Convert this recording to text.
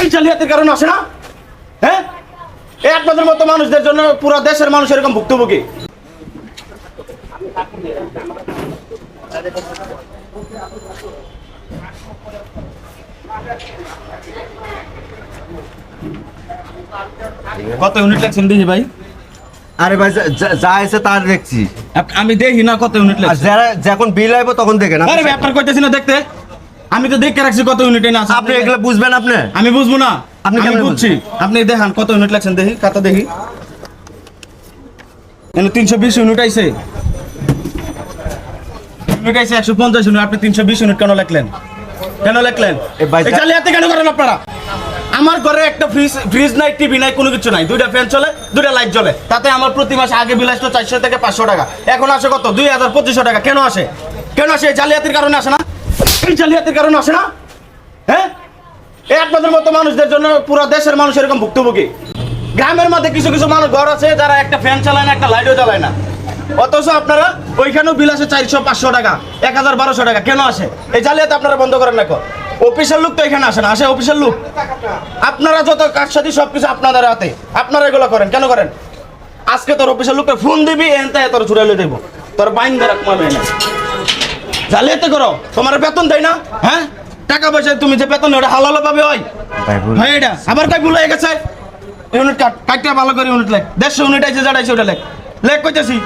এই জালিয়াতির কারণে আসে না? হ্যাঁ, এই আপনাদের মতো মানুষদের জন্য পুরো দেশের মানুষ এরকম ভুক্তভোগী। কত ইউনিট লাগছেন দেখি ভাই? আরে ভাই যা আছে তার দেখছি। আমি দেখি না কত ইউনিট আর লাগছে। যারা যখন বিল আইব তখন দেখেন। আরে ভাই আপনার কইতেছি না দেখতে, আমি তো দেখে রাখছি কত ইউনিট না আছে। আপনি এগুলো বুঝবেন? আপনি আমি বুঝবো না? আপনি আমি কেমনে বুঝছি। আপনি দেখান কত ইউনিট লাগছেন দেখি, খাতা দেখি। এনে 320 ইউনিট আইছে। ইউনিট আইছে 150 ইউনিট। আপনি 320 ইউনিট কেন লিখলেন? কেন লিখলেন? এ ভাই এই জালিয়াতি কেন করেন আপনারা? আমার ঘরে একটা ফ্রিজ নাই, টিভি নাই, কোনো কিছু নাই, দুইটা ফ্যান চলে, দুইটা লাইট জ্বলে, তাতে আমার প্রতি মাসে আগে বিল আসতো 400 থেকে 500 টাকা, এখন আসে কত? 2000-2500 টাকা। কেন আসে? কেন আসে? এই জালিয়াতির কারণে আসে না? এই জালিয়াতির কারণে আসে না? হ্যাঁ, এই আপনাদের মতো মানুষদের জন্য পুরো দেশের মানুষ এরকম ভুক্তভোগী। গ্রামের মধ্যে কিছু কিছু মানুষ ঘর আছে যারা একটা ফ্যান চালায় না, একটা লাইটও চালায় না, অথচ আপনারা ওইখানেও বিল আসে 400-500 টাকা, 1000-1200 টাকা। কেন আসে? এই জালিয়াতি আপনারা বন্ধ করেন না। অফিসের লোক তো এখানে আসে না, আসে অফিসের লোক। আপনারা যত কাজ সাথে সবকিছু আপনাদের হাতে, আপনারা এগুলো করেন। কেন করেন? আজকে তোর অফিসের লোকটা ফোন দিবি, এনতে তোর ছুড়ে লই দেবো, তোর বাইন ধরা কমাবে না। জালিয়াতি করো, তোমার বেতন দেয় না? হ্যাঁ, টাকা পয়সা তুমি যে বেতন ওটা হালালো পাবে হয়। হ্যাঁ, এটা আবার কই ভুল হয়ে গেছে। ইউনিট কাটটা ভালো করে ইউনিট লেখ। 150 ইউনিট আইছে, যাড়াইছে ওটা লেখ। লেখ কইতেছি